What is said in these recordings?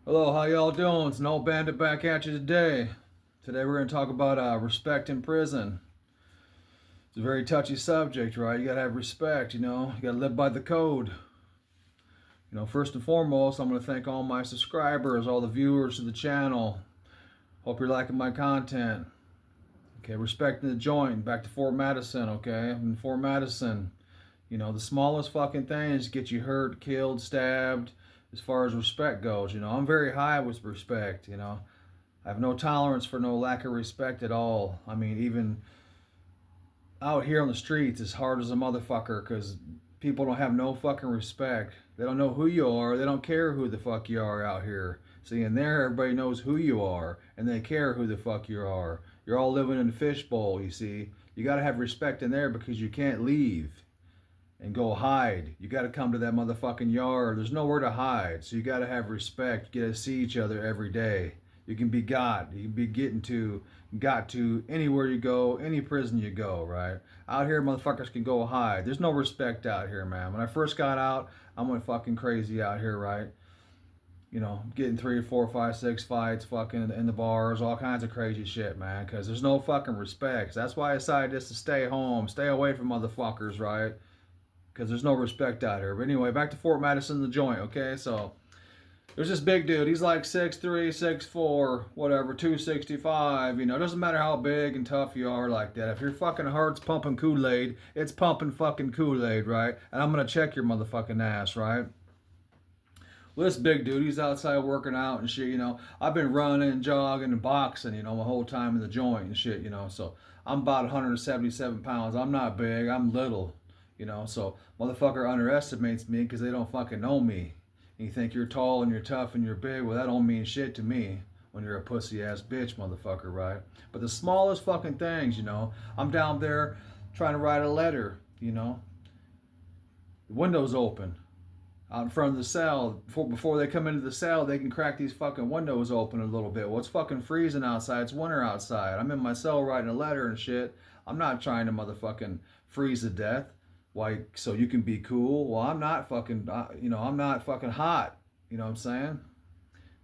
Hello, how y'all doing? It's No Bandit back at you today. Today we're going to talk about respect in prison. It's a very touchy subject, right? You got to have respect, you know. You got to live by the code. You know, first and foremost, I'm going to thank all my subscribers, all the viewers of the channel. Hope you're liking my content. Okay, respecting the joint. Back to Fort Madison, okay? In Fort Madison, you know, the smallest fucking things get you hurt, killed, stabbed, as far as respect goes. You know, I'm very high with respect, you know. I have no tolerance for no lack of respect at all. I mean, even out here on the streets, it's hard as a motherfucker because people don't have no fucking respect. They don't know who you are. They don't care who the fuck you are out here. See, in there, everybody knows who you are and they care who the fuck you are. You're all living in a fishbowl, you see. You got to have respect in there because you can't leave and go hide. You got to come to that motherfucking yard. There's nowhere to hide. So you got to have respect. You got to see each other every day. You can be got. You can be got to anywhere you go, any prison you go, right? Out here, motherfuckers can go hide. There's no respect out here, man. When I first got out, I went fucking crazy out here, right? You know, getting 3, 4, 5, 6 fights, fucking in the bars, all kinds of crazy shit, man. Because there's no fucking respect. That's why I decided just to stay home, stay away from motherfuckers, right? Because there's no respect out here. But anyway, back to Fort Madison, the joint, okay? So there's this big dude. He's like 6'3", 6'4", whatever, 265. You know, it doesn't matter how big and tough you are like that. If your fucking heart's pumping Kool-Aid, it's pumping fucking Kool-Aid, right? And I'm going to check your motherfucking ass, right? Well, this big dude, he's outside working out and shit, you know. I've been running and jogging and boxing, you know, my whole time in the joint and shit, you know. So I'm about 177 pounds. I'm not big. I'm little, you know. So motherfucker underestimates me because they don't fucking know me. And you think you're tall and you're tough and you're big. Well, that don't mean shit to me when you're a pussy ass bitch, motherfucker, right? But the smallest fucking things, you know. I'm down there trying to write a letter, you know. The window's open out in front of the cell. Before they come into the cell, they can crack these fucking windows open a little bit. Well, it's fucking freezing outside. It's winter outside. I'm in my cell writing a letter and shit. I'm not trying to motherfucking freeze to death. Why? So you can be cool? Well, I'm not fucking, you know, I'm not fucking hot. You know what I'm saying?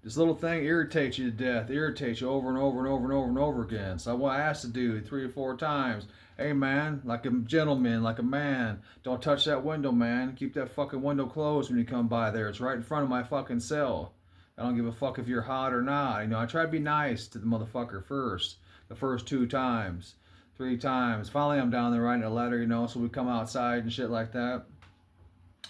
This little thing irritates you to death, irritates you over and over and over and over and over again. So I asked the dude 3 or 4 times, hey man, like a gentleman, like a man, don't touch that window, man. Keep that fucking window closed when you come by there. It's right in front of my fucking cell. I don't give a fuck if you're hot or not. You know, I try to be nice to the motherfucker first, the first 2 times, 3 times. Finally, I'm down there writing a letter, you know, so we come outside and shit like that.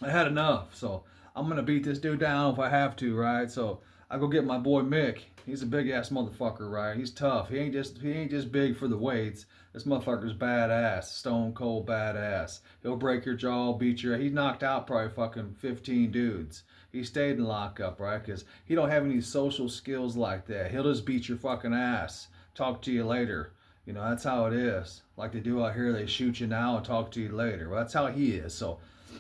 I had enough, so I'm gonna beat this dude down if I have to, right? So I go get my boy Mick. He's a big ass motherfucker, right? He's tough. He ain't just big for the weights. This motherfucker's badass, stone cold badass. He'll break your jaw, beat your. He knocked out probably fucking 15 dudes. He stayed in lockup, right? Because he don't have any social skills like that. He'll just beat your fucking ass. Talk to you later. You know, that's how it is. Like they do out here, they shoot you now and talk to you later. Well, that's how he is. So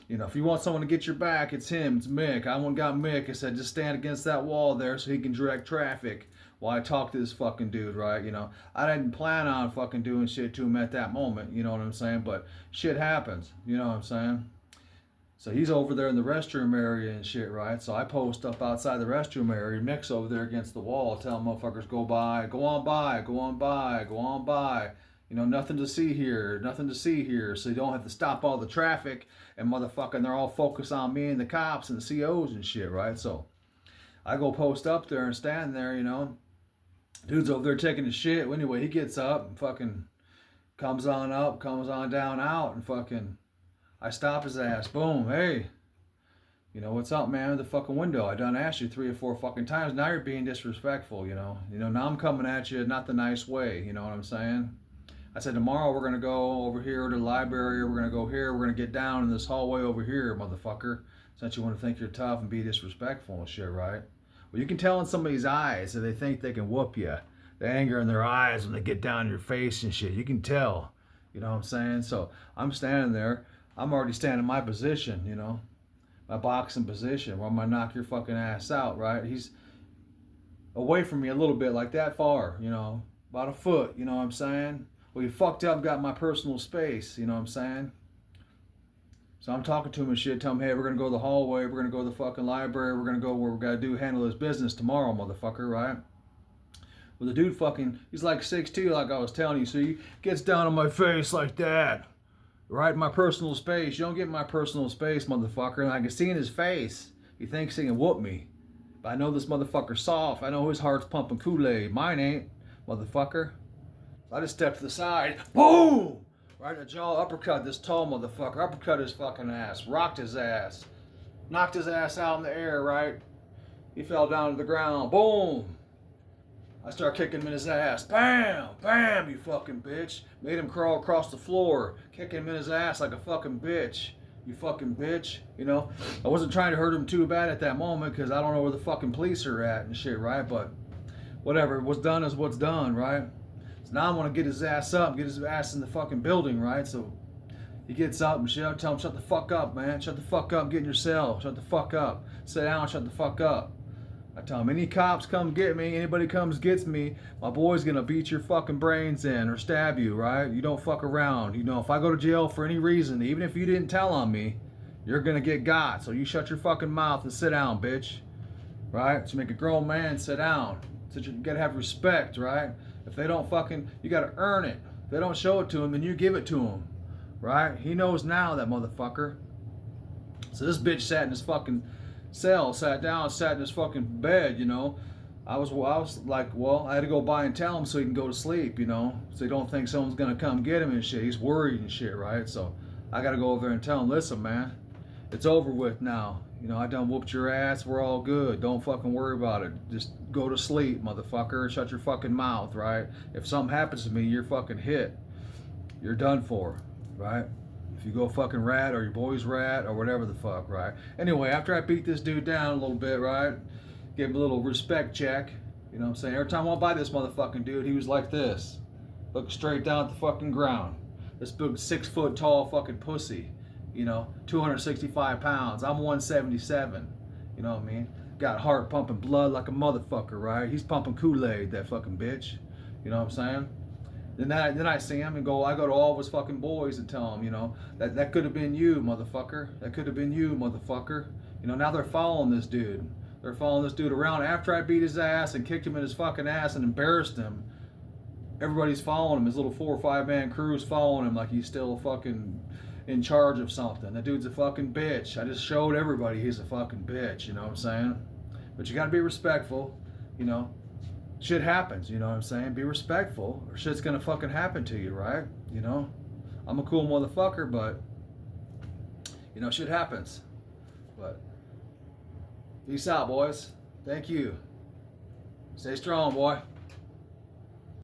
you know, if you want someone to get your back, it's him, it's Mick. I went got Mick. I said, just stand against that wall there so he can direct traffic while I talk to this fucking dude, right? You know, I didn't plan on fucking doing shit to him at that moment, you know what I'm saying? But shit happens, you know what I'm saying? So he's over there in the restroom area and shit, right? So I post up outside the restroom area. Mick's over there against the wall telling motherfuckers, go by, go on by, go on by, go on by. You know, nothing to see here, nothing to see here. So you don't have to stop all the traffic and motherfucking they're all focused on me and the cops and the COs and shit, right? So I go post up there and stand there, you know. Dude's over there taking a shit. Well, anyway, he gets up and fucking comes on up, comes on down out and fucking I stop his ass. Boom, hey. You know, what's up, man? The fucking window. I done asked you 3 or 4 fucking times. Now you're being disrespectful, you know. You know, now I'm coming at you not the nice way, you know what I'm saying? I said, tomorrow we're going to go over here to the library, or we're going to go here, we're going to get down in this hallway over here, motherfucker. Since you want to think you're tough and be disrespectful and shit, right? Well, you can tell in somebody's eyes that they think they can whoop you. The anger in their eyes when they get down your face and shit. You can tell. You know what I'm saying? So I'm standing there. I'm already standing in my position, you know. My boxing position where I'm going to knock your fucking ass out, right? He's away from me a little bit, like that far, you know. About a foot, you know what I'm saying? Well, you fucked up, got my personal space, you know what I'm saying? So I'm talking to him and shit, tell him, hey, we're gonna go to the hallway, we're gonna go to the fucking library, we're gonna go where we gotta handle this business tomorrow, motherfucker, right? Well, the dude fucking, he's like 6'2", like I was telling you, so he gets down on my face like that, right in my personal space. You don't get in my personal space, motherfucker. And I can see in his face, he thinks he can whoop me. But I know this motherfucker's soft. I know his heart's pumping Kool-Aid. Mine ain't, motherfucker. So I just stepped to the side, boom! Right in the jaw, uppercut this tall motherfucker. Uppercut his fucking ass. Rocked his ass. Knocked his ass out in the air, right? He fell down to the ground. Boom! I start kicking him in his ass. Bam! Bam, you fucking bitch. Made him crawl across the floor. Kicking him in his ass like a fucking bitch. You fucking bitch. You know? I wasn't trying to hurt him too bad at that moment because I don't know where the fucking police are at and shit, right? But whatever. What's done is what's done, right? Now I want to get his ass up, get his ass in the fucking building, right? So he gets up and shit. I tell him, shut the fuck up, man. Shut the fuck up, get in your cell. Shut the fuck up. Sit down, shut the fuck up. I tell him, any cops come get me, anybody comes gets me, my boy's gonna beat your fucking brains in or stab you, right? You don't fuck around. You know, if I go to jail for any reason, even if you didn't tell on me, you're gonna get got. So you shut your fucking mouth and sit down, bitch. Right? So make a grown man sit down. So you gotta have respect, right? If they don't fucking, you gotta earn it. If they don't show it to him, then you give it to him. Right? He knows now, that motherfucker. So this bitch sat in his fucking cell, sat down, sat in his fucking bed, you know. I was like, well, I had to go by and tell him so he can go to sleep, you know. So he don't think someone's gonna come get him and shit. He's worried and shit, right? So I gotta go over there and tell him, listen, man, it's over with now. You know, I done whooped your ass. We're all good. Don't fucking worry about it. Just go to sleep, motherfucker. Shut your fucking mouth, right? If something happens to me, you're fucking hit. You're done for, right? If you go fucking rat or your boy's rat or whatever the fuck, right? Anyway, after I beat this dude down a little bit, right? Gave him a little respect check. You know what I'm saying? Every time I walked by this motherfucking dude, he was like this. Looking straight down at the fucking ground. This big 6 foot tall fucking pussy. You know, 265 pounds. I'm 177. You know what I mean? Got heart pumping blood like a motherfucker, right? He's pumping Kool-Aid, that fucking bitch. You know what I'm saying? Then I see him and I go to all of his fucking boys and tell him, you know, that could have been you, motherfucker. That could have been you, motherfucker. You know, now they're following this dude. They're following this dude around. After I beat his ass and kicked him in his fucking ass and embarrassed him, everybody's following him. His little 4 or 5 man crew's following him like he's still fucking in charge of something. That dude's a fucking bitch. I just showed everybody he's a fucking bitch, you know what I'm saying? But you gotta be respectful, you know. Shit happens, you know what I'm saying? Be respectful or shit's gonna fucking happen to you, right? You know? I'm a cool motherfucker, but you know, shit happens. But peace out, boys. Thank you. Stay strong, boy.